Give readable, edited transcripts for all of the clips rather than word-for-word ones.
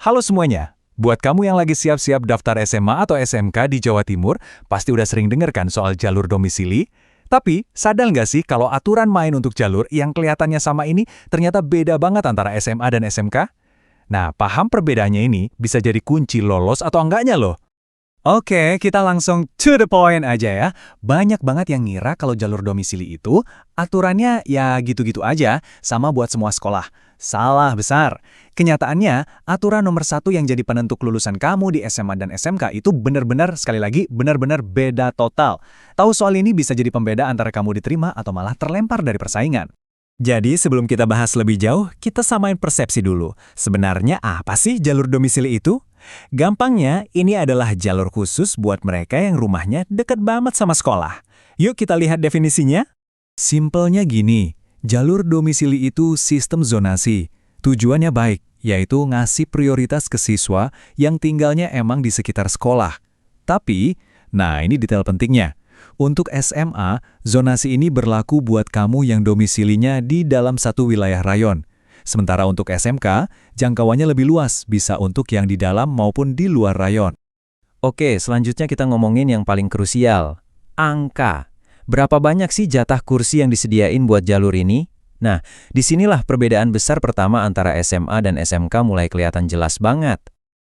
Halo semuanya, buat kamu yang lagi siap-siap daftar SMA atau SMK di Jawa Timur, pasti udah sering denger kan soal jalur domisili? Tapi, sadar nggak sih kalau aturan main untuk jalur yang kelihatannya sama ini ternyata beda banget antara SMA dan SMK? Nah, paham perbedaannya ini bisa jadi kunci lolos atau enggaknya loh. Oke, kita langsung to the point aja ya. Banyak banget yang ngira kalau jalur domisili itu aturannya ya gitu-gitu aja, sama buat semua sekolah. Salah besar. Kenyataannya, aturan nomor satu yang jadi penentu kelulusan kamu di SMA dan SMK itu benar-benar, sekali lagi, benar-benar beda total. Tahu soal ini bisa jadi pembeda antara kamu diterima atau malah terlempar dari persaingan. Jadi sebelum kita bahas lebih jauh, kita samain persepsi dulu. Sebenarnya apa sih jalur domisili itu? Gampangnya, ini adalah jalur khusus buat mereka yang rumahnya dekat banget sama sekolah. Yuk kita lihat definisinya. Simpelnya gini, jalur domisili itu sistem zonasi. Tujuannya baik, yaitu ngasih prioritas ke siswa yang tinggalnya emang di sekitar sekolah. Tapi, nah ini detail pentingnya. Untuk SMA, zonasi ini berlaku buat kamu yang domisilinya di dalam satu wilayah rayon. Sementara untuk SMK, jangkauannya lebih luas, bisa untuk yang di dalam maupun di luar rayon. Oke, selanjutnya kita ngomongin yang paling krusial. Angka. Berapa banyak sih jatah kursi yang disediain buat jalur ini? Nah, disinilah perbedaan besar pertama antara SMA dan SMK mulai kelihatan jelas banget.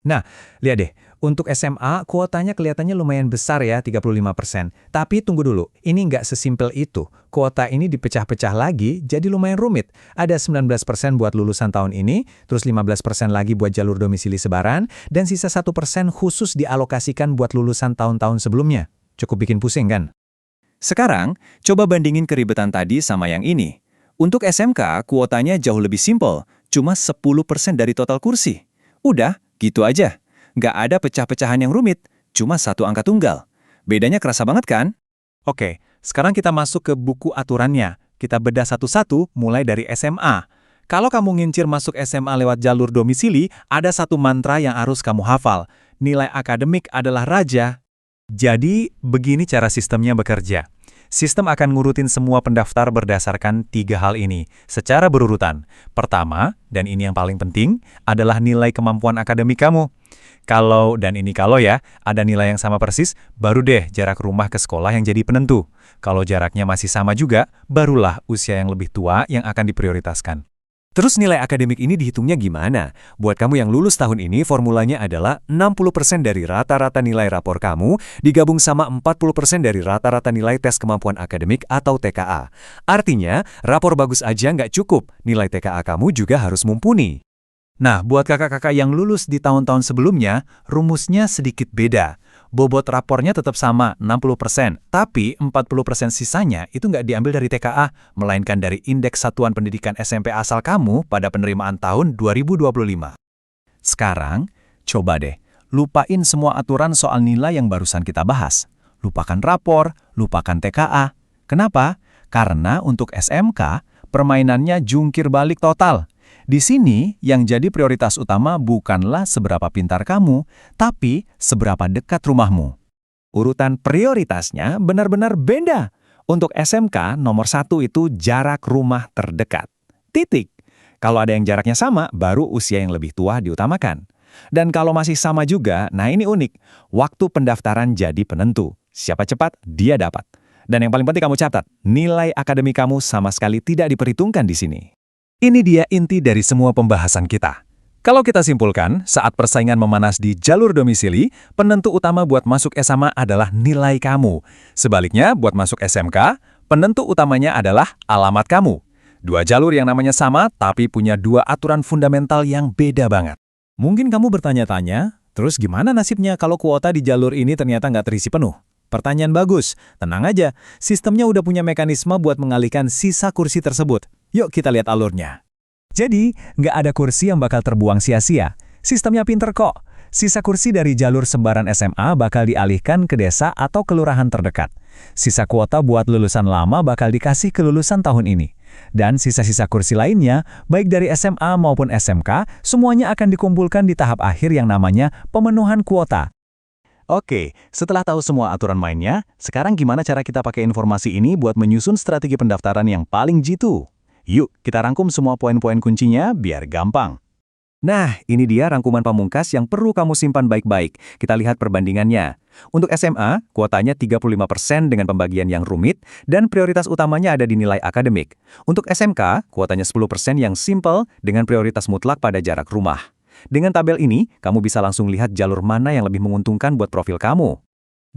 Nah, lihat deh, untuk SMA kuotanya kelihatannya lumayan besar ya, 35%. Tapi tunggu dulu, ini nggak sesimpel itu. Kuota ini dipecah-pecah lagi, jadi lumayan rumit. Ada 19% buat lulusan tahun ini, terus 15% lagi buat jalur domisili sebaran, dan sisa 1% khusus dialokasikan buat lulusan tahun-tahun sebelumnya. Cukup bikin pusing kan? Sekarang, coba bandingin keribetan tadi sama yang ini. Untuk SMK, kuotanya jauh lebih simpel, cuma 10% dari total kursi. Udah, gitu aja. Nggak ada pecah-pecahan yang rumit, cuma satu angka tunggal. Bedanya kerasa banget kan? Oke, sekarang kita masuk ke buku aturannya. Kita bedah satu-satu mulai dari SMA. Kalau kamu ngincir masuk SMA lewat jalur domisili, ada satu mantra yang harus kamu hafal. Nilai akademik adalah raja. Jadi, begini cara sistemnya bekerja. Sistem akan ngurutin semua pendaftar berdasarkan 3 hal ini, secara berurutan. Pertama, dan ini yang paling penting, adalah nilai kemampuan akademik kamu. Kalau ya, ada nilai yang sama persis, baru deh jarak rumah ke sekolah yang jadi penentu. Kalau jaraknya masih sama juga, barulah usia yang lebih tua yang akan diprioritaskan. Terus nilai akademik ini dihitungnya gimana? Buat kamu yang lulus tahun ini, formulanya adalah 60% dari rata-rata nilai rapor kamu, digabung sama 40% dari rata-rata nilai tes kemampuan akademik atau TKA. Artinya, rapor bagus aja nggak cukup, nilai TKA kamu juga harus mumpuni. Nah, buat kakak-kakak yang lulus di tahun-tahun sebelumnya, rumusnya sedikit beda. Bobot rapornya tetap sama, 60%, tapi 40% sisanya itu nggak diambil dari TKA, melainkan dari Indeks Satuan Pendidikan SMP asal kamu pada penerimaan tahun 2025. Sekarang, coba deh, lupain semua aturan soal nilai yang barusan kita bahas. Lupakan rapor, lupakan TKA. Kenapa? Karena untuk SMK, permainannya jungkir balik total. Di sini, yang jadi prioritas utama bukanlah seberapa pintar kamu, tapi seberapa dekat rumahmu. Urutan prioritasnya benar-benar beda. Untuk SMK, nomor 1 itu jarak rumah terdekat. Titik. Kalau ada yang jaraknya sama, baru usia yang lebih tua diutamakan. Dan kalau masih sama juga, nah ini unik. Waktu pendaftaran jadi penentu. Siapa cepat, dia dapat. Dan yang paling penting kamu catat, nilai akademik kamu sama sekali tidak diperhitungkan di sini. Ini dia inti dari semua pembahasan kita. Kalau kita simpulkan, saat persaingan memanas di jalur domisili, penentu utama buat masuk SMA adalah nilai kamu. Sebaliknya, buat masuk SMK, penentu utamanya adalah alamat kamu. Dua jalur yang namanya sama, tapi punya dua aturan fundamental yang beda banget. Mungkin kamu bertanya-tanya, terus gimana nasibnya kalau kuota di jalur ini ternyata nggak terisi penuh? Pertanyaan bagus. Tenang aja, sistemnya udah punya mekanisme buat mengalihkan sisa kursi tersebut. Yuk kita lihat alurnya. Jadi, nggak ada kursi yang bakal terbuang sia-sia. Sistemnya pinter kok. Sisa kursi dari jalur sebaran SMA bakal dialihkan ke desa atau kelurahan terdekat. Sisa kuota buat lulusan lama bakal dikasih ke lulusan tahun ini. Dan sisa-sisa kursi lainnya, baik dari SMA maupun SMK, semuanya akan dikumpulkan di tahap akhir yang namanya pemenuhan kuota. Oke, setelah tahu semua aturan mainnya, sekarang gimana cara kita pakai informasi ini buat menyusun strategi pendaftaran yang paling jitu? Yuk, kita rangkum semua poin-poin kuncinya biar gampang. Nah, ini dia rangkuman pamungkas yang perlu kamu simpan baik-baik. Kita lihat perbandingannya. Untuk SMA, kuotanya 35% dengan pembagian yang rumit, dan prioritas utamanya ada di nilai akademik. Untuk SMK, kuotanya 10% yang simple dengan prioritas mutlak pada jarak rumah. Dengan tabel ini, kamu bisa langsung lihat jalur mana yang lebih menguntungkan buat profil kamu.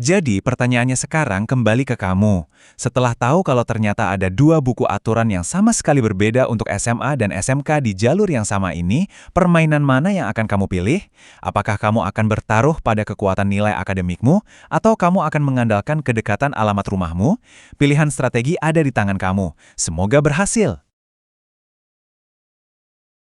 Jadi, pertanyaannya sekarang kembali ke kamu. Setelah tahu kalau ternyata ada dua buku aturan yang sama sekali berbeda untuk SMA dan SMK di jalur yang sama ini, permainan mana yang akan kamu pilih? Apakah kamu akan bertaruh pada kekuatan nilai akademikmu, atau kamu akan mengandalkan kedekatan alamat rumahmu? Pilihan strategi ada di tangan kamu. Semoga berhasil!